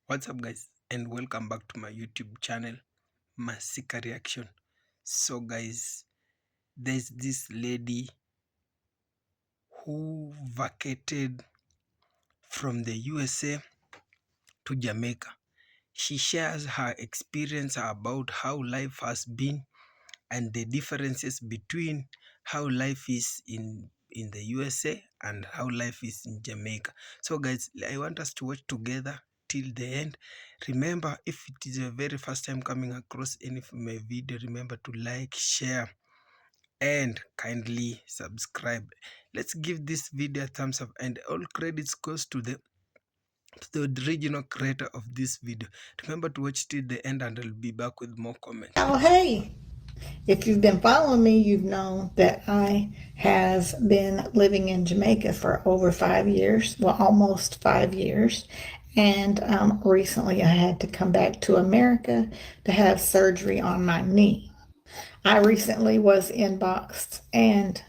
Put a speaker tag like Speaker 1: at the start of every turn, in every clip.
Speaker 1: What's up, guys, and welcome back to my YouTube channel, Masika Reaction. So, guys, there's this lady who vacated from the USA to Jamaica. She shares her experience about how life has been and the differences between how life is in the USA and how life is in Jamaica. So, guys, I want us to watch together till the end. Remember, if it is your very first time coming across any of my video, remember to like, share, and kindly subscribe. Let's give this video a thumbs up, and all credits goes to the original creator of this video. Remember to watch till the end, and I'll be back with more comments.
Speaker 2: Oh, hey, if you've been following me, you've known that I have been living in Jamaica for over 5 years, well, almost 5 years. And recently I had to come back to America to have surgery on my knee. I recently was inboxed and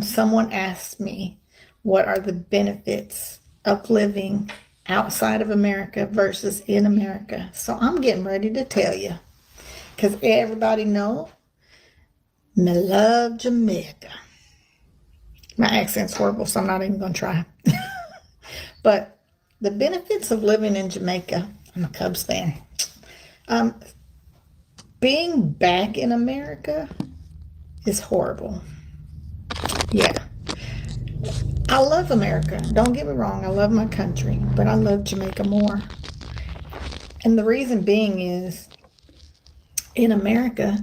Speaker 2: someone asked me, what are the benefits of living outside of America versus in America? So I'm getting ready to tell you, because everybody know me love Jamaica. My accent's horrible, so I'm not even going to try. But the benefits of living in Jamaica, I'm a Cubs fan. Being back in America is horrible. Yeah. I love America. Don't get me wrong. I love my country, but I love Jamaica more. And the reason being is in America,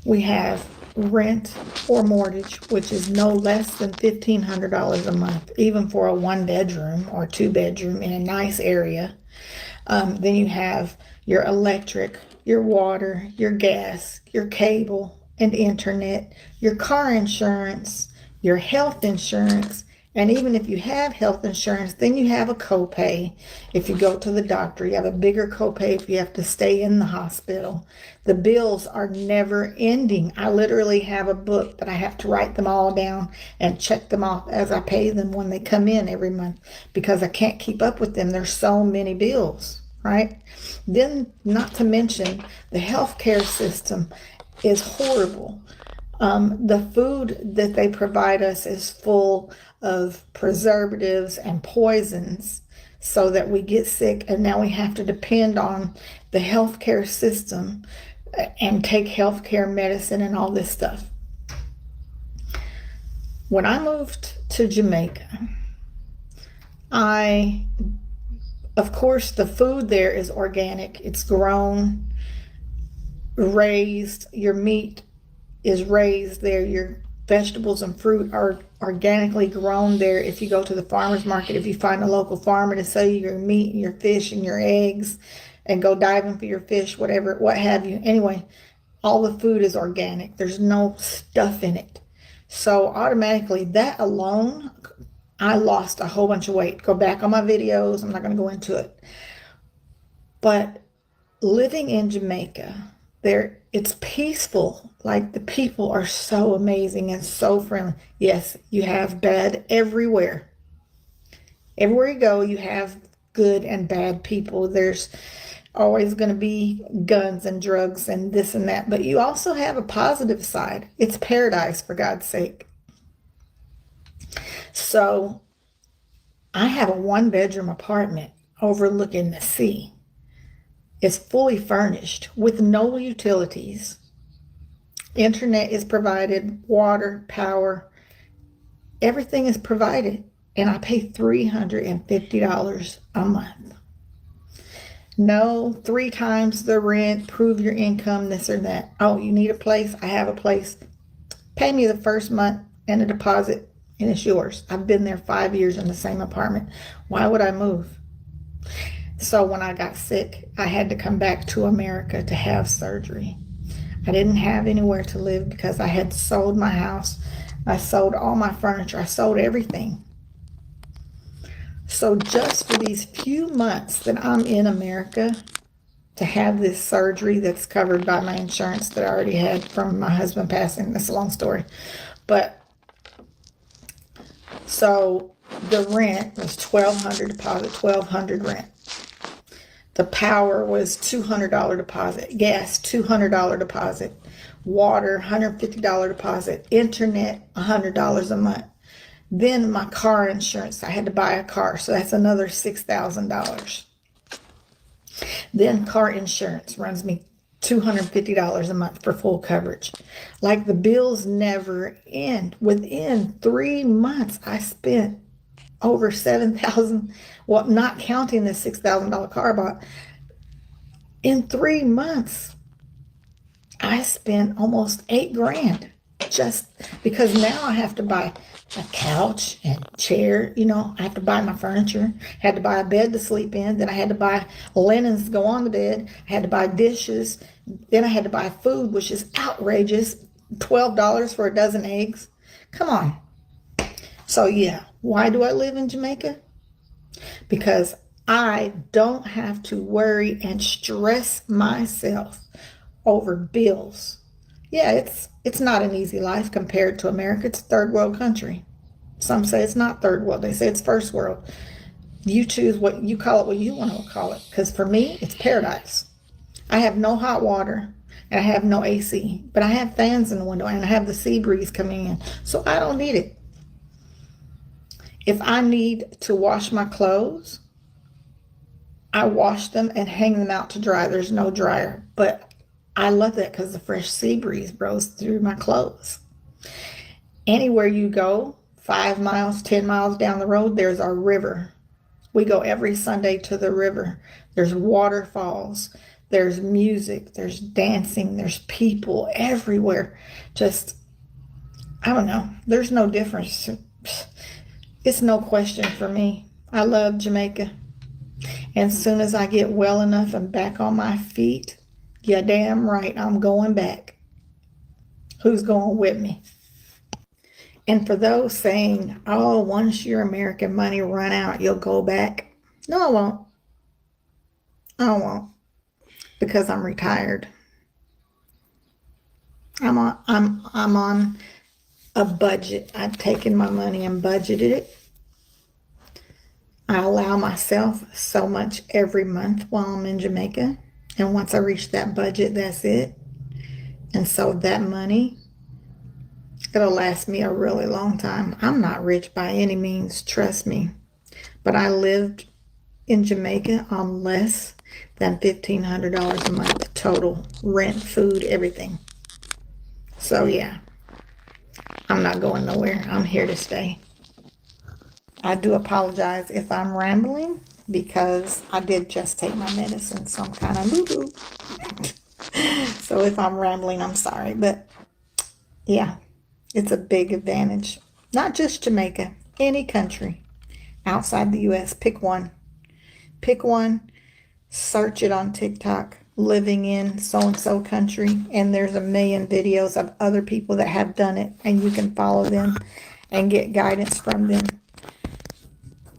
Speaker 2: we have rent or mortgage, which is no less than $1,500 a month, even for a 1 bedroom or 2 bedroom in a nice area. Then you have your electric, your water, your gas, your cable and internet, your car insurance, your health insurance. And even if you have health insurance, then you have a copay. If you go to the doctor, you have a bigger copay if you have to stay in the hospital. The bills are never ending. I literally have a book that I have to write them all down and check them off as I pay them when they come in every month, because I can't keep up with them. There's so many bills, right? Then, not to mention, the healthcare system is horrible. The food that they provide us is full of preservatives and poisons so that we get sick, and now we have to depend on the healthcare system and take healthcare medicine and all this stuff. When I moved to Jamaica, of course, the food there is organic. It's grown, raised. Your meat is raised there. Your vegetables and fruit are organically grown there. If you go to the farmer's market, if you find a local farmer to sell you your meat and your fish and your eggs and go diving for your fish, whatever, what have you. Anyway, all the food is organic. There's no stuff in it. So automatically, that alone, I lost a whole bunch of weight. Go back on my videos. I'm not going to go into it. But living in Jamaica, it's peaceful. Like, the people are so amazing and so friendly. Yes, you have bad everywhere. Everywhere you go, you have good and bad people. There's always going to be guns and drugs and this and that, but you also have a positive side. It's paradise, for God's sake. So I have a 1 bedroom apartment overlooking the sea. It's fully furnished with no utilities. Internet is provided, water, power, everything is provided, and I pay $350 a month. No, 3 times the rent, prove your income, this or that. Oh, you need a place? I have a place. Pay me the first month and a deposit, and it's yours. I've been there 5 years in the same apartment. Why would I move? So when I got sick, I had to come back to America to have surgery. I didn't have anywhere to live because I had sold my house. I sold all my furniture. I sold everything. So just for these few months that I'm in America to have this surgery that's covered by my insurance that I already had from my husband passing, that's a long story. But so the rent was $1,200 deposit, $1,200 rent. The power was $200 deposit. Gas, $200 deposit. Water, $150 deposit. Internet, $100 a month. Then my car insurance, I had to buy a car, so that's another $6,000. Then car insurance runs me $250 a month for full coverage. Like, the bills never end. Within 3 months, I spent over $7,000, well, not counting the $6,000 car I bought. In 3 months, I spent almost $8,000 just because now I have to buy a couch and chair. I have to buy my furniture. Had to buy a bed to sleep in. Then I had to buy linens to go on the bed. I had to buy dishes. Then I had to buy food, which is outrageous. $12 for a dozen eggs. Come on. So yeah, why do I live in Jamaica? Because I don't have to worry and stress myself over bills. Yeah, it's not an easy life compared to America. It's a third world country. Some say it's not third world. They say it's first world. You choose what you call it, what you want to call it. Because for me, it's paradise. I have no hot water and I have no AC, but I have fans in the window and I have the sea breeze coming in. So I don't need it. If I need to wash my clothes, I wash them and hang them out to dry. There's no dryer, but I love that because the fresh sea breeze blows through my clothes. Anywhere you go, 5 miles, 10 miles down the road, there's our river. We go every Sunday to the river. There's waterfalls, there's music, there's dancing, there's people everywhere. Just, I don't know. There's no difference. It's no question for me. I love Jamaica. And as soon as I get well enough and back on my feet, you're damn right, I'm going back. Who's going with me? And for those saying, oh, once your American money run out, you'll go back. No, I won't. I won't. Because I'm retired. I'm on a budget. I've taken my money and budgeted it. I allow myself so much every month while I'm in Jamaica. And once I reach that budget, that's it. And so that money, it'll last me a really long time. I'm not rich by any means, trust me. But I lived in Jamaica on less than $1,500 a month total. Rent, food, everything. So yeah, I'm not going nowhere. I'm here to stay. I do apologize if I'm rambling because I did just take my medicine, so I'm kind of boo-boo. So if I'm rambling, I'm sorry. But yeah, it's a big advantage. Not just Jamaica, any country outside the U.S. Pick one. Pick one, search it on TikTok, living in so-and-so country, and there's a million videos of other people that have done it, and you can follow them and get guidance from them.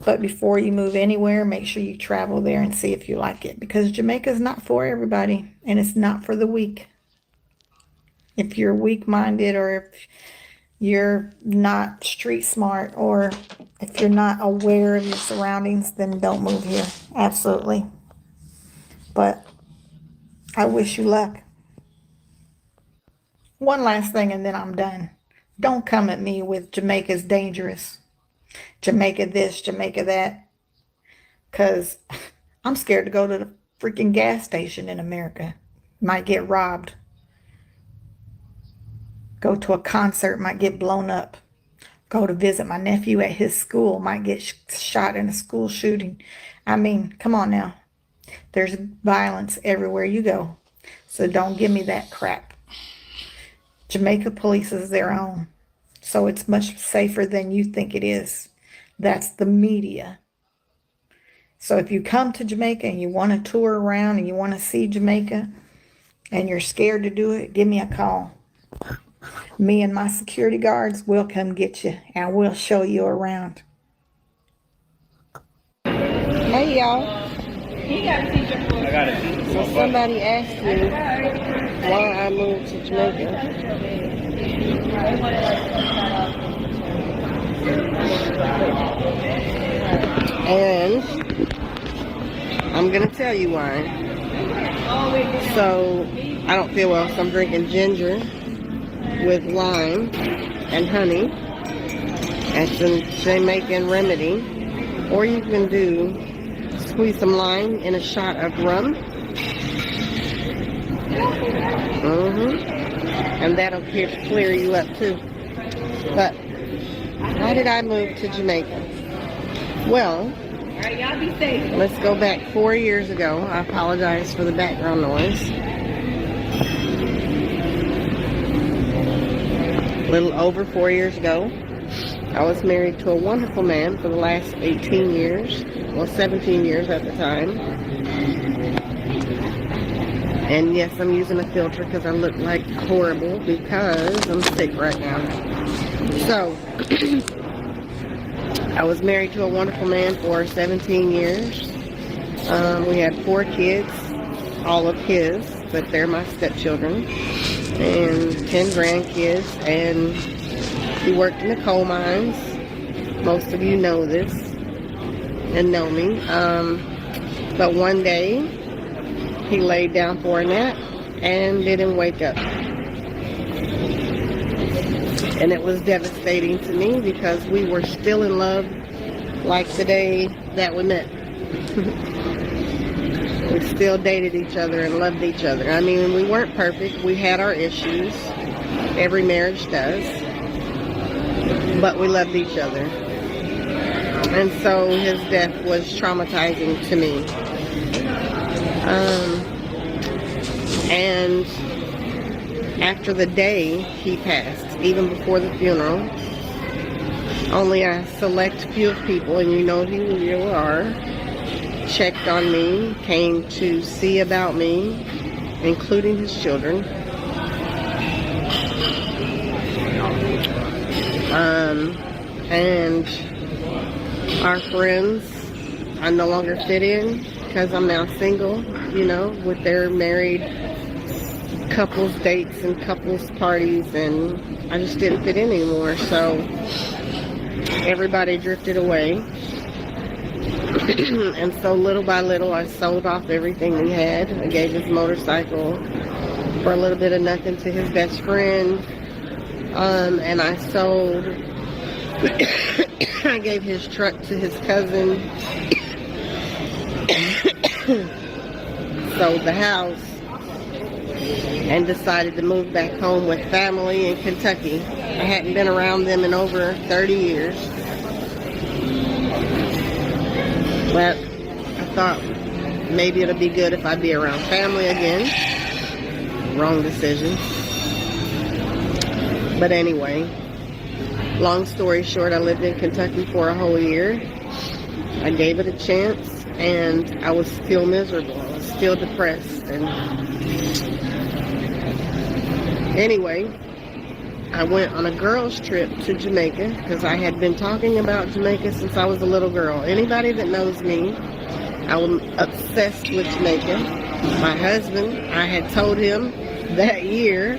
Speaker 2: But before you move anywhere, make sure you travel there and see if you like it. Because Jamaica is not for everybody, and it's not for the weak. If you're weak-minded, or if you're not street smart, or if you're not aware of your surroundings, then don't move here. Absolutely. But I wish you luck. One last thing and then I'm done. Don't come at me with Jamaica's dangerous. Jamaica this, Jamaica that. Because I'm scared to go to the freaking gas station in America. Might get robbed. Go to a concert, might get blown up. Go to visit my nephew at his school, might get shot in a school shooting. I mean, come on now. There's violence everywhere you go. So don't give me that crap. Jamaica polices their own. So it's much safer than you think it is. That's the media. So if you come to Jamaica and you want to tour around and you want to see Jamaica and you're scared to do it, give me a call. Me and my security guards will come get you and we'll show you around.
Speaker 3: Hey y'all. I got it. So somebody asked me why I moved to Jamaica. And I'm gonna tell you why. So, I don't feel well, so I'm drinking ginger with lime and honey. That's a Jamaican remedy. Or you can squeeze some lime in a shot of rum. And that'll clear you up too. But why did I move to Jamaica? Well, let's go back 4 years ago. I apologize for the background noise. A little over 4 years ago, I was married to a wonderful man for the last 18 years. Well, 17 years at the time. And yes, I'm using a filter because I look like horrible because I'm sick right now. So, I was married to a wonderful man for 17 years. We had 4 kids, all of his, but they're my stepchildren. And 10 grandkids. And he worked in the coal mines. Most of you know this and know me. But one day, he laid down for a nap and didn't wake up. And it was devastating to me because we were still in love like the day that we met. We still dated each other and loved each other. I mean, we weren't perfect. We had our issues. Every marriage does. But we loved each other. And so his death was traumatizing to me. And after the day he passed, even before the funeral, only a select few of people, and you know who you are, checked on me, came to see about me, including his children. And our friends, I no longer fit in because I'm now single, you know, with their married couples dates and couples parties, and I just didn't fit in anymore. So everybody drifted away. And so little by little I sold off everything we had. I gave his motorcycle for a little bit of nothing to his best friend. And I sold I gave his truck to his cousin. Sold the house and decided to move back home with family in Kentucky. I hadn't been around them in over 30 years. But I thought maybe it'll be good if I be around family again. Wrong decision. But anyway, long story short, I lived in Kentucky for a whole year. I gave it a chance, and I was still miserable. I was still depressed. And anyway, I went on a girls' trip to Jamaica because I had been talking about Jamaica since I was a little girl. Anybody that knows me, I'm obsessed with Jamaica. My husband, I had told him that year,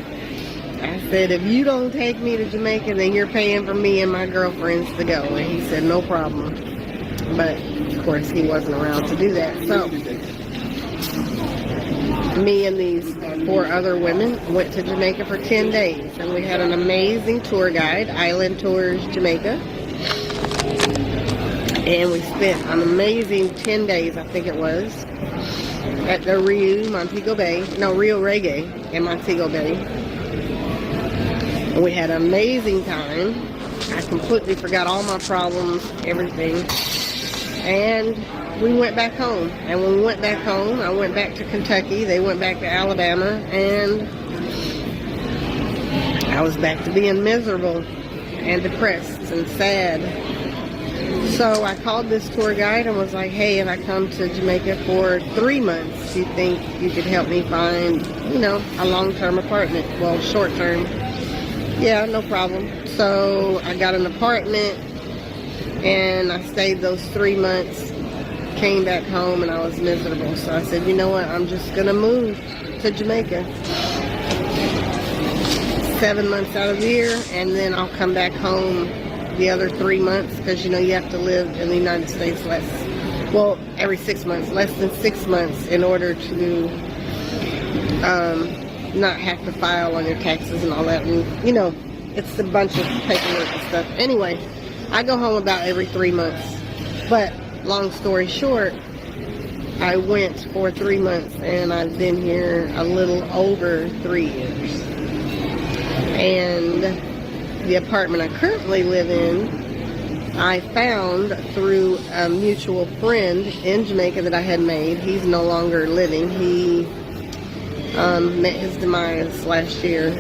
Speaker 3: I said, if you don't take me to Jamaica, then you're paying for me and my girlfriends to go. And he said, no problem. But, of course, he wasn't around to do that. So, me and these 4 other women went to Jamaica for 10 days. And we had an amazing tour guide, Island Tours Jamaica. And we spent an amazing 10 days, I think it was, at the Rio Reggae in Montego Bay. And we had an amazing time. I completely forgot all my problems, everything. And we went back home. And when we went back home, I went back to Kentucky. They went back to Alabama. And I was back to being miserable and depressed and sad. So I called this tour guide and was like, hey, if I come to Jamaica for 3 months, do you think you could help me find, a long-term apartment? Well, short-term. Yeah, no problem. So I got an apartment and I stayed those 3 months, came back home, and I was miserable. So I said, you know what, I'm just going to move to Jamaica 7 months out of the year, and then I'll come back home the other 3 months because, you have to live in the United States less well, every 6 months, less than 6 months, in order to not have to file on your taxes and all that. And, you know, it's a bunch of paperwork and stuff. Anyway, I go home about every 3 months. But long story short, I went for 3 months, and I've been here a little over 3 years. And the apartment I currently live in, I found through a mutual friend in Jamaica that I had made. He's no longer living. He met his demise last year.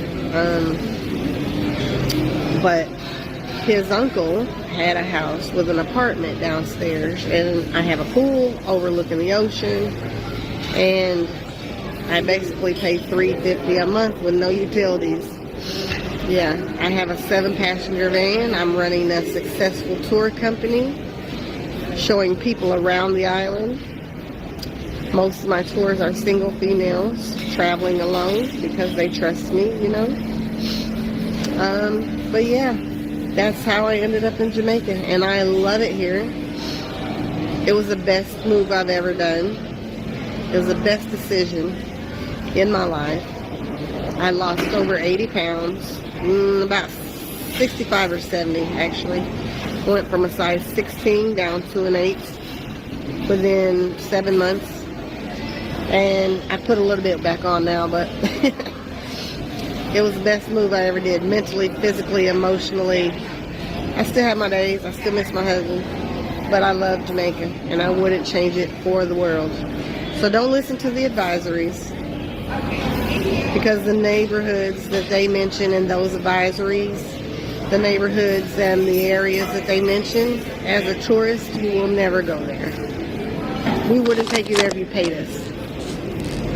Speaker 3: But his uncle had a house with an apartment downstairs, and I have a pool overlooking the ocean, and I basically pay $350 a month with no utilities. Yeah, I have a 7-passenger van. I'm running a successful tour company, showing people around the island. Most of my tours are single females traveling alone because they trust me, you know. But yeah, that's how I ended up in Jamaica, and I love it here. It was the best move I've ever done. It was the best decision in my life. I lost over 80 pounds, about 65 or 70 actually. Went from a size 16 down to an 8 within 7 months. And I put a little bit back on now, but it was the best move I ever did, mentally, physically, emotionally. I still have my days. I still miss my husband, but I love Jamaica, and I wouldn't change it for the world. So don't listen to the advisories, because the neighborhoods that they mention in those advisories, the neighborhoods and the areas that they mention, as a tourist, you will never go there. We wouldn't take you there if you paid us.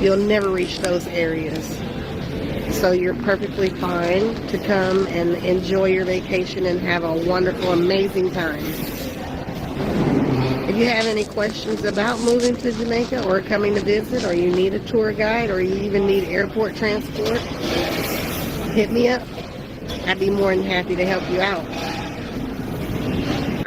Speaker 3: You'll never reach those areas. So you're perfectly fine to come and enjoy your vacation and have a wonderful, amazing time. If you have any questions about moving to Jamaica or coming to visit, or you need a tour guide, or you even need airport transport, hit me up. I'd be more than happy to help you out.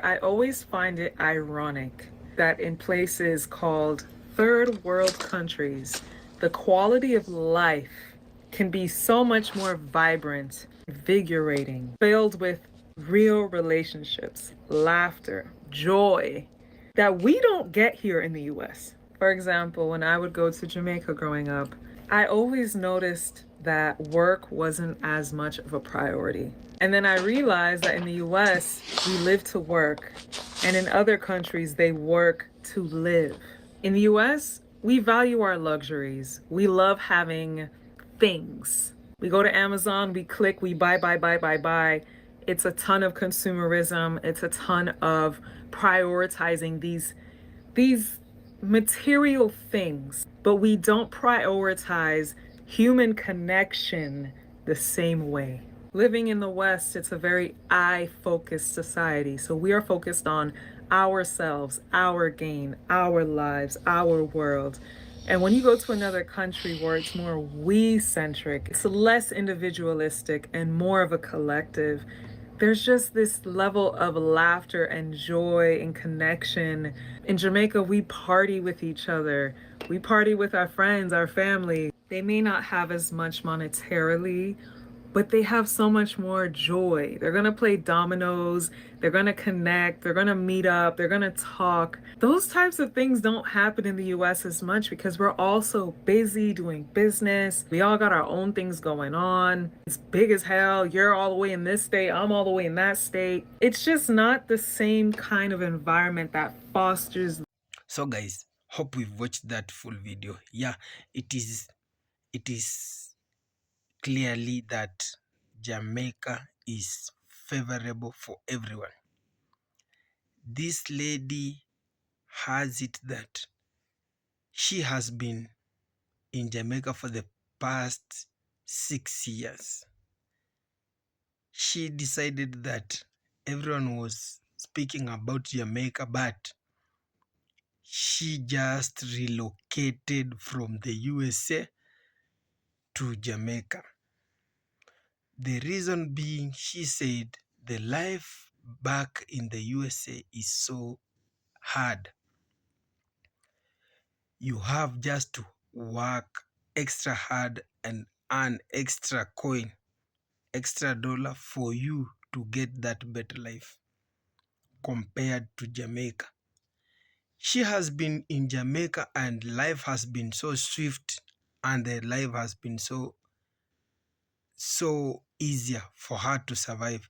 Speaker 4: I always find it ironic that in places called third world countries, the quality of life can be so much more vibrant, invigorating, filled with real relationships, laughter, joy that we don't get here in the US. For example, when I would go to Jamaica growing up, I always noticed that work wasn't as much of a priority. And then I realized that in the US, we live to work, and in other countries, they work to live. In the US, we value our luxuries. We love having things. We go to Amazon, we click, we buy, buy, buy, buy, buy. It's a ton of consumerism. It's a ton of prioritizing these material things, but we don't prioritize human connection the same way. Living in the West, it's a very I-focused society. So we are focused on ourselves, our gain, our lives, our world. And when you go to another country where it's more we-centric, it's less individualistic and more of a collective, there's just this level of laughter and joy and connection. In Jamaica, we party with each other. We party with our friends, our family. They may not have as much monetarily, but they have so much more joy. They're gonna play dominoes, they're gonna connect, they're gonna meet up, they're gonna talk. Those types of things don't happen in the US as much because we're all so busy doing business. We all got our own things going on. It's big as hell. You're all the way in this state, I'm all the way in that state. It's just not the same kind of environment that fosters.
Speaker 1: So guys, hope we've watched that full video. Yeah, it is clearly that Jamaica is favorable for everyone. This lady has it that she has been in Jamaica for the past 6 years. She decided that everyone was speaking about Jamaica, but she just relocated from the USA to Jamaica. The reason being, she said the life back in the USA is so hard. You have just to work extra hard and earn extra coin, extra dollar for you to get that better life compared to Jamaica. She has been in Jamaica and life has been so swift and the life has been so easier for her to survive.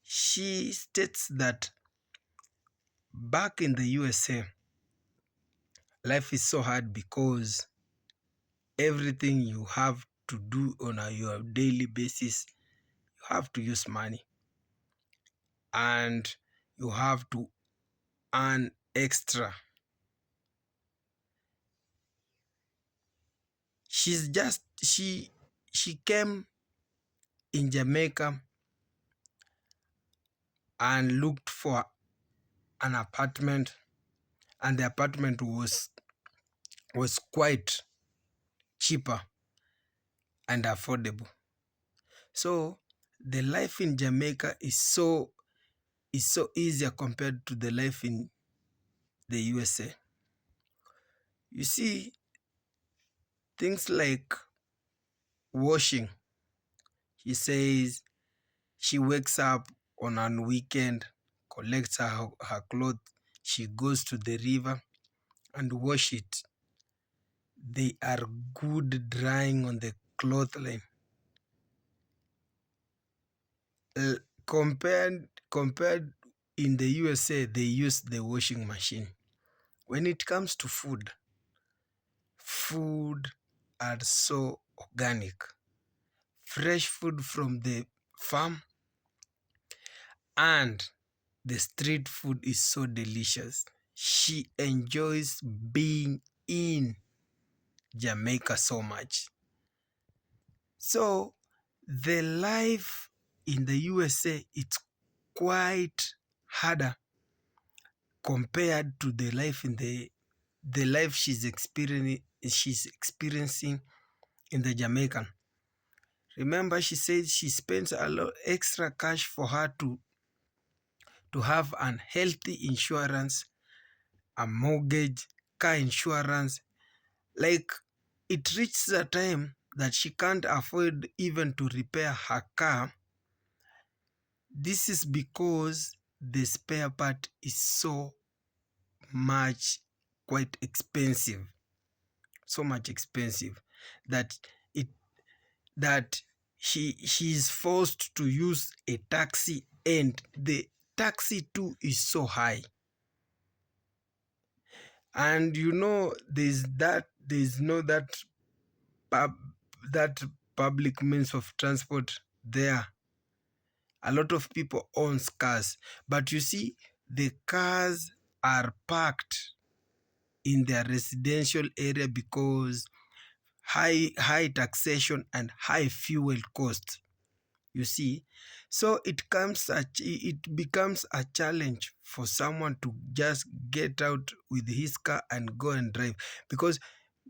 Speaker 1: She states that back in the USA, life is so hard because everything you have to do on your daily basis, you have to use money and you have to earn extra. She came in Jamaica and looked for an apartment, and the apartment was quite cheaper and affordable. So the life in Jamaica is so easier compared to the life in the USA. You see, things like washing. She says she wakes up on a weekend, collects her clothes, she goes to the river and wash it. They are good drying on the clothesline. Compared in the USA, they use the washing machine. When it comes to food are so organic. Fresh food from the farm, and the street food is so delicious. She enjoys being in Jamaica so much. So the life in the USA, it's quite harder compared to the life in the life she's experiencing in the Jamaican. Remember, she said she spends a lot extra cash for her to have an healthy insurance, a mortgage, car insurance. Like, it reaches a time that she can't afford even to repair her car. This is because the spare part is so much quite expensive, so much expensive that it that she's forced to use a taxi, and the taxi too is so high. And there's no that public means of transport there. A lot of people own cars, but you see, the cars are parked in their residential area because high taxation and high fuel costs. You see, so it becomes a challenge for someone to just get out with his car and go and drive, because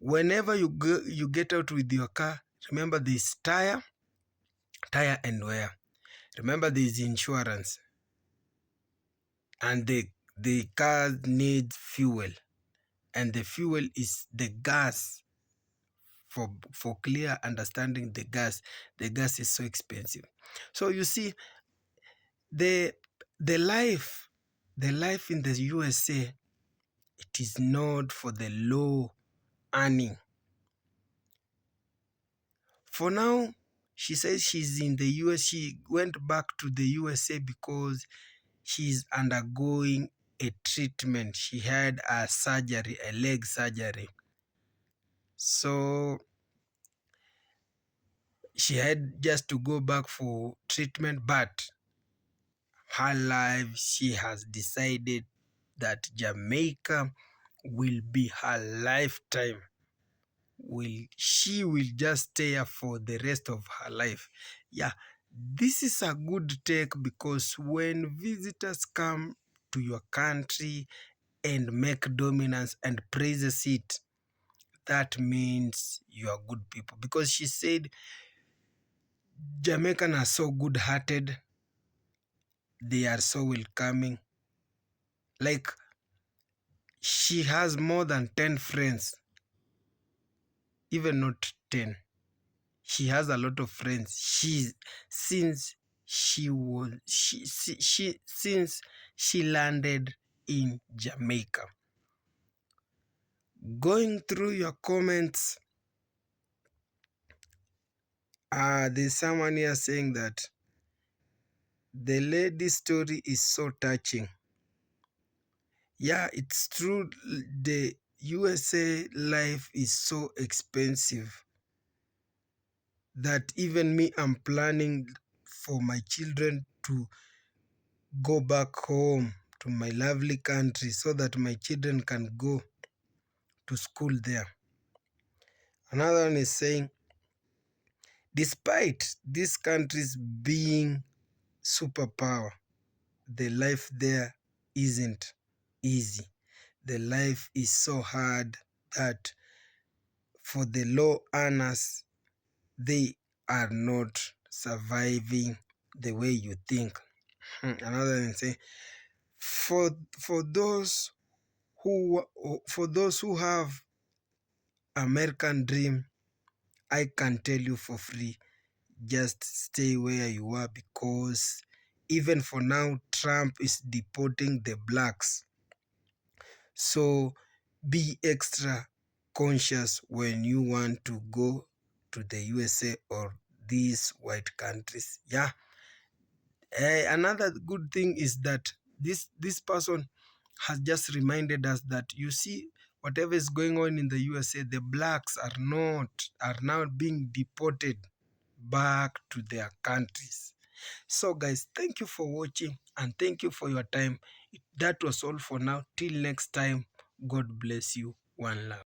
Speaker 1: whenever you get out with your car, remember there's tire and wear. Remember there's insurance, and the car needs fuel, and the fuel is the gas. For clear understanding, the gas is so expensive. So you see, the the life in the USA, it is not for the low earning. For now, she says she's in the US. She went back to the USA because she's undergoing a treatment. She had a surgery, a leg surgery. So she had just to go back for treatment, but her life, she has decided that Jamaica will be her lifetime. She will just stay here for the rest of her life. Yeah, this is a good take, because when visitors come to your country and make dominance and praises it, that means you are good people. Because she said Jamaicans are so good-hearted, they are so welcoming. Like, She has more than 10 friends, even not 10. She has a lot of friends. Since she landed in Jamaica. Going through your comments, there's someone here saying that the lady's story is so touching. Yeah, it's true. The USA life is so expensive that even me, I'm planning for my children to go back home to my lovely country so that my children can go to school there. Another one is saying, despite these countries being superpower, the life there isn't easy. The life is so hard that for the low earners, they are not surviving the way you think. Another thing say, for those who have American dream, I can tell you for free, just stay where you are, because even for now, Trump is deporting the blacks. So be extra conscious when you want to go to the USA or these white countries. Yeah. Another good thing is that this person has just reminded us that, you see, whatever is going on in the USA, the blacks are now being deported back to their countries. So guys, thank you for watching and thank you for your time. That was all for now. Till next time, God bless you. One love.